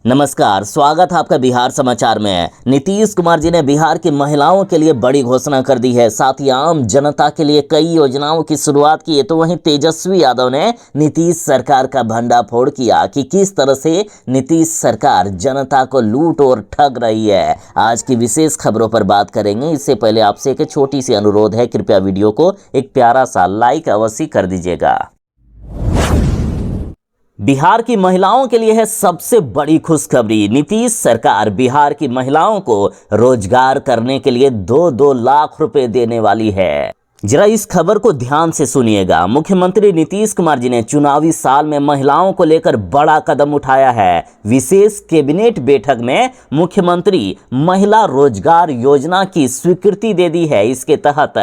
नमस्कार, स्वागत है आपका बिहार समाचार में। नीतीश कुमार जी ने बिहार की महिलाओं के लिए बड़ी घोषणा कर दी है, साथ ही आम जनता के लिए कई योजनाओं की शुरुआत की है। तो वहीं तेजस्वी यादव ने नीतीश सरकार का भंडाफोड़ किया कि किस तरह से नीतीश सरकार जनता को लूट और ठग रही है। आज की विशेष खबरों पर बात करेंगे। इससे पहले आपसे एक छोटी सी अनुरोध है, कृपया वीडियो को एक प्यारा सा लाइक अवश्य कर दीजिएगा। बिहार की महिलाओं के लिए है सबसे बड़ी खुशखबरी। नीतीश सरकार बिहार की महिलाओं को रोजगार करने के लिए 2-2 लाख रुपए देने वाली है। जरा इस खबर को ध्यान से सुनिएगा। मुख्यमंत्री नीतीश कुमार जी ने चुनावी साल में महिलाओं को लेकर बड़ा कदम उठाया है। विशेष कैबिनेट बैठक में मुख्यमंत्री महिला रोजगार योजना की स्वीकृति दे दी है। इसके तहत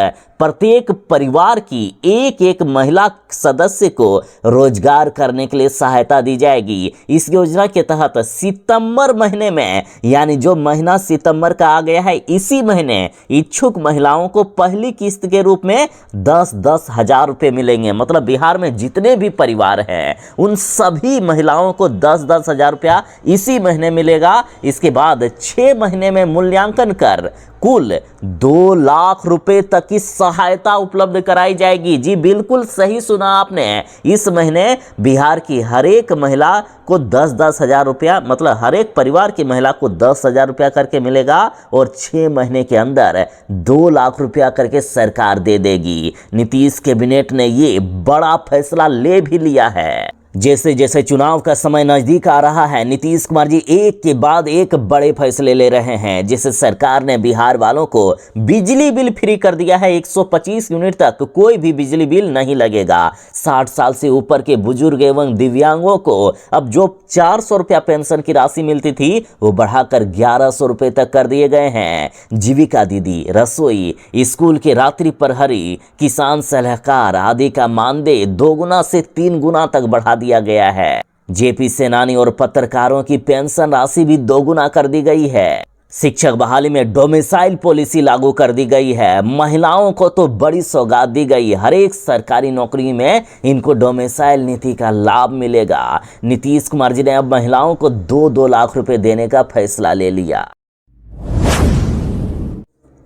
प्रत्येक परिवार की एक महिला सदस्य को रोजगार करने के लिए सहायता दी जाएगी। इस योजना के तहत सितंबर महीने में, यानी जो महीना सितंबर का आ गया है, इसी महीने इच्छुक महिलाओं को पहली किस्त के रूप में 10-10 हजार रुपए मिलेंगे। मतलब बिहार में जितने भी परिवार हैं उन सभी महिलाओं को 10-10 हजार रुपया इसी महीने मिलेगा। इसके बाद 6 महीने में मूल्यांकन कर कुल 2 लाख रुपए तक की सहायता उपलब्ध कराई जाएगी। जी बिल्कुल सही सुना आपने। इस महीने बिहार की हर एक महिला को 10-10 हजार रुपया, मतलब हर एक परिवार की महिला को 10 हजार रुपया करके मिलेगा और 6 महीने के अंदर 2 लाख रुपया करके सरकार दे देगी। नीतीश कैबिनेट ने ये बड़ा फैसला ले भी लिया है। जैसे जैसे चुनाव का समय नजदीक आ रहा है, नीतीश कुमार जी एक के बाद एक बड़े फैसले ले रहे हैं। जैसे सरकार ने बिहार वालों को बिजली बिल फ्री कर दिया है। 125 यूनिट तक कोई भी बिजली बिल नहीं लगेगा। 60 साल से ऊपर के बुजुर्ग एवं दिव्यांगों को अब जो 400 रुपया पेंशन की राशि मिलती थी वो बढ़ाकर 1100 रुपये तक कर दिए गए हैं। जीविका दीदी, रसोई, स्कूल के रात्रि प्रहरी, किसान सलाहकार आदि का मानदेय 2 गुना से 3 गुना तक बढ़ा दिया गया है। जेपी सेनानी और पत्रकारों की पेंशन राशि भी 2 गुना कर दी गई है। शिक्षक बहाली में डोमिसाइल पॉलिसी लागू कर दी गई है। महिलाओं को तो बड़ी सौगात दी गई। हर एक सरकारी नौकरी में इनको डोमिसाइल नीति का लाभ मिलेगा। नीतीश कुमार जी ने अब महिलाओं को 2-2 लाख रुपए देने का फैसला ले लिया।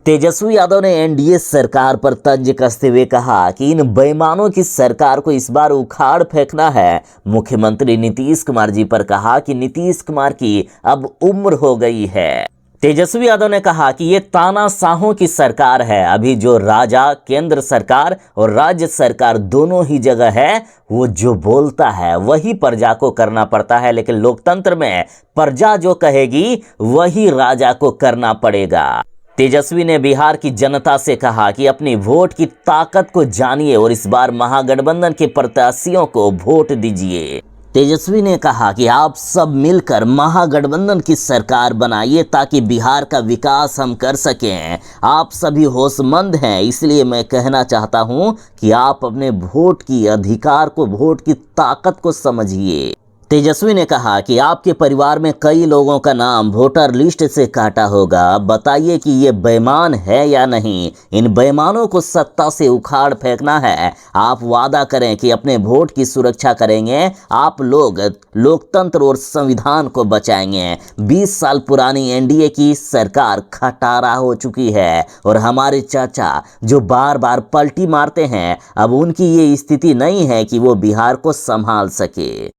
तेजस्वी यादव ने एनडीए सरकार पर तंज कसते हुए कहा कि इन बेईमानों की सरकार को इस बार उखाड़ फेंकना है। मुख्यमंत्री नीतीश कुमार जी पर कहा कि नीतीश कुमार की अब उम्र हो गई है। तेजस्वी यादव ने कहा कि ये तानाशाहों की सरकार है। अभी जो राजा केंद्र सरकार और राज्य सरकार दोनों ही जगह है, वो जो बोलता है वही प्रजा को करना पड़ता है। लेकिन लोकतंत्र में प्रजा जो कहेगी वही राजा को करना पड़ेगा। तेजस्वी ने बिहार की जनता से कहा कि अपनी वोट की ताकत को जानिए और इस बार महागठबंधन के प्रत्याशियों को वोट दीजिए। तेजस्वी ने कहा कि आप सब मिलकर महागठबंधन की सरकार बनाइए ताकि बिहार का विकास हम कर सकें। आप सभी होशमंद हैं, इसलिए मैं कहना चाहता हूं कि आप अपने वोट की अधिकार को, वोट की ताकत को समझिए। तेजस्वी ने कहा कि आपके परिवार में कई लोगों का नाम वोटर लिस्ट से काटा होगा। बताइए कि ये बेईमान है या नहीं। इन बेईमानों को सत्ता से उखाड़ फेंकना है। आप वादा करें कि अपने वोट की सुरक्षा करेंगे। आप लोग लोकतंत्र और संविधान को बचाएंगे। 20 साल पुरानी एनडीए की सरकार खटारा हो चुकी है और हमारे चाचा जो बार बार पलटी मारते हैं, अब उनकी ये स्थिति नहीं है कि वो बिहार को संभाल सके।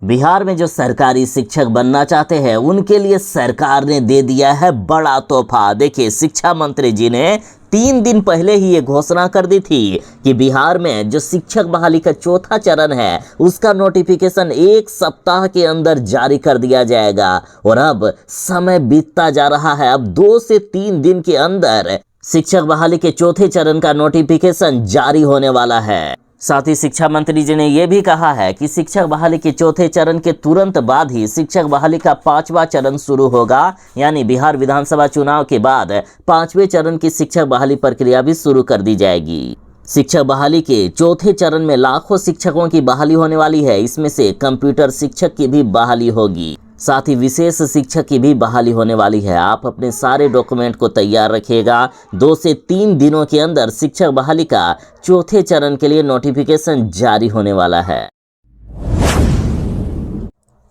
बिहार में जो सरकारी शिक्षक बनना चाहते हैं उनके लिए सरकार ने दे दिया है बड़ा तोहफा। देखिए, शिक्षा मंत्री जी ने 3 दिन पहले ही ये घोषणा कर दी थी कि बिहार में जो शिक्षक बहाली का 4था चरण है उसका नोटिफिकेशन 1 सप्ताह के अंदर जारी कर दिया जाएगा। और अब समय बीतता जा रहा है। अब 2 से 3 दिन के अंदर शिक्षक बहाली के 4थे चरण का नोटिफिकेशन जारी होने वाला है। साथ ही शिक्षा मंत्री जी ने यह भी कहा है कि शिक्षक बहाली के 4थे चरण के तुरंत बाद ही शिक्षक बहाली का 5वां चरण शुरू होगा। यानी बिहार विधानसभा चुनाव के बाद 5वें चरण की शिक्षक बहाली प्रक्रिया भी शुरू कर दी जाएगी। शिक्षक बहाली के 4थे चरण में लाखों शिक्षकों की बहाली होने वाली है। इसमें से कंप्यूटर शिक्षक की भी बहाली होगी। साथ ही विशेष शिक्षक की भी बहाली होने वाली है। आप अपने सारे डॉक्यूमेंट को तैयार रखिएगा। 2 से 3 दिनों के अंदर शिक्षक बहाली का 4थे चरण के लिए नोटिफिकेशन जारी होने वाला है।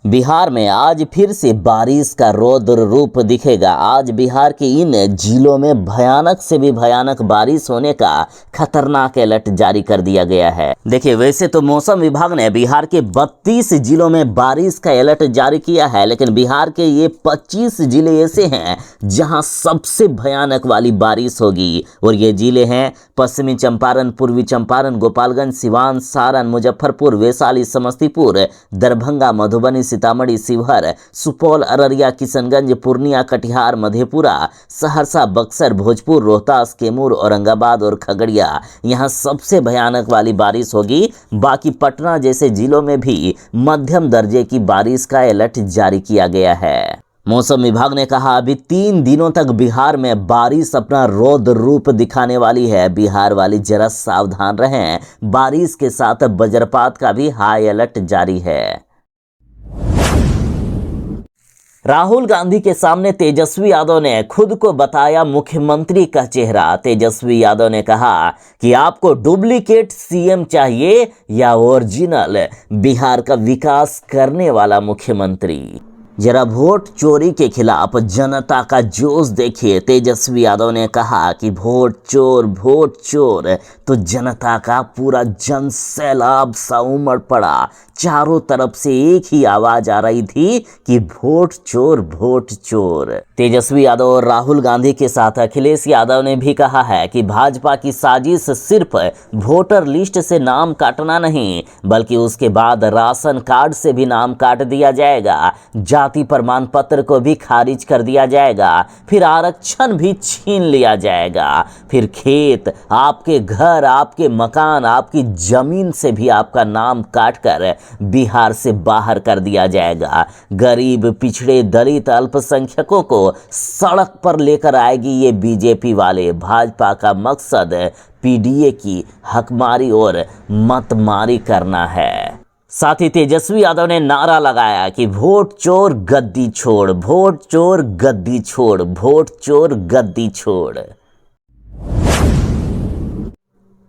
बिहार में आज फिर से बारिश का रौद्र रूप दिखेगा। आज बिहार के इन जिलों में भयानक से भी भयानक बारिश होने का खतरनाक अलर्ट जारी कर दिया गया है। देखिए, वैसे तो मौसम विभाग ने बिहार के 32 जिलों में बारिश का अलर्ट जारी किया है, लेकिन बिहार के ये 25 जिले ऐसे हैं जहां सबसे भयानक वाली बारिश होगी। और ये जिले हैं पश्चिमी चंपारण, पूर्वी चंपारण, गोपालगंज, सिवान, सारण, मुजफ्फरपुर, वैशाली, समस्तीपुर, दरभंगा, मधुबनी, सीतामढ़ी, शिवहर, सुपौल, अररिया, किशनगंज, पूर्णिया, कटिहार, मधेपुरा, सहरसा, बक्सर, भोजपुर, रोहतास, कैमूर, औरंगाबाद और खगड़िया। यहाँ सबसे भयानक वाली बारिश होगी। बाकी पटना जैसे जिलों में भी मध्यम दर्जे की बारिश का अलर्ट जारी किया गया है। मौसम विभाग ने कहा अभी 3 दिनों तक बिहार में बारिश अपना रौद्र रूप दिखाने वाली है। बिहार वाली जरा सावधान रहें। बारिश के साथ वज्रपात का भी हाई अलर्ट जारी है। राहुल गांधी के सामने तेजस्वी यादव ने खुद को बताया मुख्यमंत्री का चेहरा। तेजस्वी यादव ने कहा कि आपको डुप्लीकेट सीएम चाहिए या ओरिजिनल बिहार का विकास करने वाला मुख्यमंत्री। जरा वोट चोरी के खिलाफ जनता का जोश देखिए। तेजस्वी यादव ने कहा कि वोट चोर तो जनता का पूरा जन सैलाब सा उमड़ पड़ा। चारों तरफ से एक ही आवाज आ रही थी कि वोट चोर। तेजस्वी यादव और राहुल गांधी के साथ अखिलेश यादव ने भी कहा है कि भाजपा की साजिश सिर्फ वोटर लिस्ट से नाम काटना नहीं, बल्कि उसके बाद राशन कार्ड से भी नाम काट दिया जाएगा, जाति प्रमाण पत्र को भी खारिज कर दिया जाएगा, फिर आरक्षण भी छीन लिया जाएगा, फिर खेत, आपके घर, आपके मकान, आपकी जमीन से भी आपका नाम काटकर बिहार से बाहर कर दिया जाएगा। गरीब, पिछड़े, दलित, अल्पसंख्यकों को सड़क पर लेकर आएगी ये बीजेपी वाले। भाजपा का मकसद पीडीए की हकमारी और मतमारी करना है। साथ ही तेजस्वी यादव ने नारा लगाया कि वोट चोर गद्दी छोड़, वोट चोर गद्दी छोड़, वोट चोर गद्दी छोड़।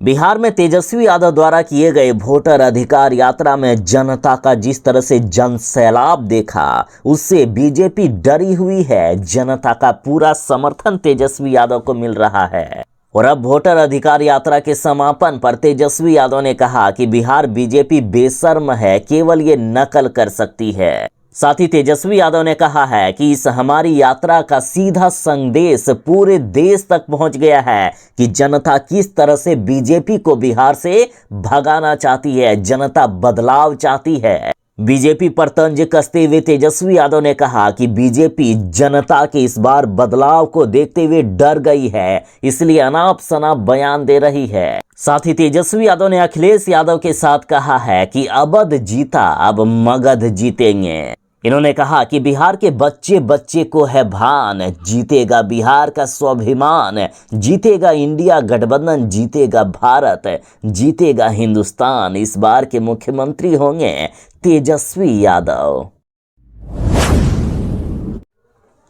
बिहार में तेजस्वी यादव द्वारा किए गए वोटर अधिकार यात्रा में जनता का जिस तरह से जन सैलाब देखा, उससे बीजेपी डरी हुई है। जनता का पूरा समर्थन तेजस्वी यादव को मिल रहा है। और अब वोटर अधिकार यात्रा के समापन पर तेजस्वी यादव ने कहा कि बिहार बीजेपी बेशर्म है, केवल ये नकल कर सकती है। साथ ही तेजस्वी यादव ने कहा है कि इस हमारी यात्रा का सीधा संदेश पूरे देश तक पहुंच गया है कि जनता किस तरह से बीजेपी को बिहार से भगाना चाहती है। जनता बदलाव चाहती है। बीजेपी पर तंज कसते हुए तेजस्वी यादव ने कहा कि बीजेपी जनता के इस बार बदलाव को देखते हुए डर गई है, इसलिए अनाप शनाप बयान दे रही है। साथ ही तेजस्वी यादव ने अखिलेश यादव के साथ कहा है कि अवध जीता, अब मगध जीतेंगे। इन्होंने कहा कि बिहार के बच्चे बच्चे को है भान, जीतेगा बिहार का स्वाभिमान, जीतेगा इंडिया गठबंधन, जीतेगा भारत, जीतेगा हिंदुस्तान। इस बार के मुख्यमंत्री होंगे तेजस्वी यादव।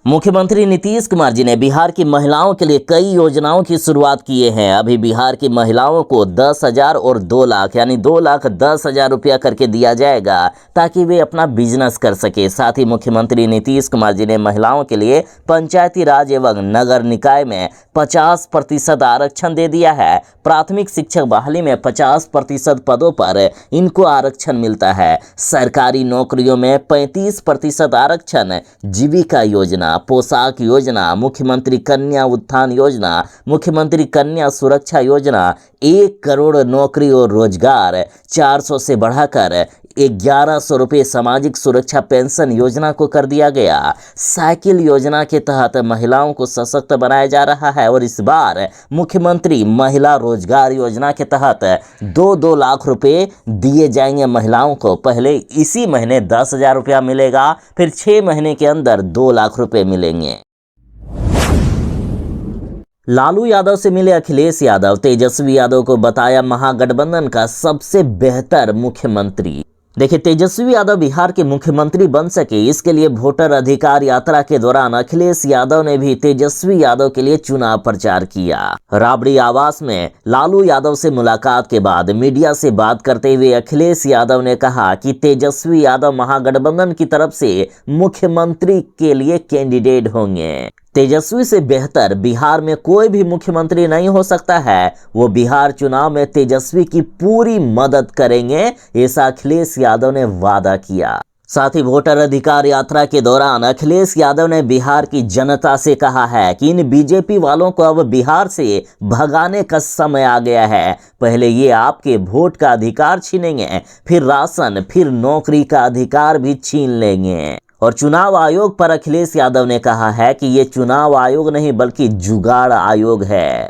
मुख्यमंत्री नीतीश कुमार जी ने बिहार की महिलाओं के लिए कई योजनाओं की शुरुआत किए हैं। अभी बिहार की महिलाओं को 10,000 और 2 लाख यानी 2,10,000 रुपया करके दिया जाएगा ताकि वे अपना बिजनेस कर सके। साथ ही मुख्यमंत्री नीतीश कुमार जी ने महिलाओं के लिए पंचायती राज एवं नगर निकाय में 50% आरक्षण दे दिया है। प्राथमिक शिक्षक बहाली में 50% पदों पर इनको आरक्षण मिलता है। सरकारी नौकरियों में 35% आरक्षण। जीविका योजना, पोशाक योजना, मुख्यमंत्री कन्या उत्थान योजना, मुख्यमंत्री कन्या सुरक्षा योजना, 1 करोड़ नौकरी और रोजगार, 400 से बढ़ाकर 1100 रुपये सामाजिक सुरक्षा पेंशन योजना को कर दिया गया। साइकिल योजना के तहत महिलाओं को सशक्त बनाया जा रहा है और इस बार मुख्यमंत्री महिला रोजगार योजना के तहत 2-2 लाख रुपए दिए जाएंगे महिलाओं को। पहले इसी महीने 10,000 रुपया मिलेगा, फिर 6 महीने के अंदर 2 लाख रुपए मिलेंगे। लालू यादव से मिले अखिलेश यादव, तेजस्वी यादव को बताया महागठबंधन का सबसे बेहतर मुख्यमंत्री। देखिए, तेजस्वी यादव बिहार के मुख्यमंत्री बन सके, इसके लिए वोटर अधिकार यात्रा के दौरान अखिलेश यादव ने भी तेजस्वी यादव के लिए चुनाव प्रचार किया। राबड़ी आवास में लालू यादव से मुलाकात के बाद मीडिया से बात करते हुए अखिलेश यादव ने कहा कि तेजस्वी यादव महागठबंधन की तरफ से मुख्यमंत्री के लिए कैंडिडेट होंगे। तेजस्वी से बेहतर बिहार में कोई भी मुख्यमंत्री नहीं हो सकता है। वो बिहार चुनाव में तेजस्वी की पूरी मदद करेंगे, ऐसा अखिलेश यादव ने वादा किया। साथ ही वोटर अधिकार यात्रा के दौरान अखिलेश यादव ने बिहार की जनता से कहा है कि इन बीजेपी वालों को अब बिहार से भगाने का समय आ गया है। पहले ये आपके वोट का अधिकार छीनेंगे, फिर राशन, फिर नौकरी का अधिकार भी छीन लेंगे। और चुनाव आयोग पर अखिलेश यादव ने कहा है कि ये चुनाव आयोग नहीं बल्कि जुगाड़ आयोग है।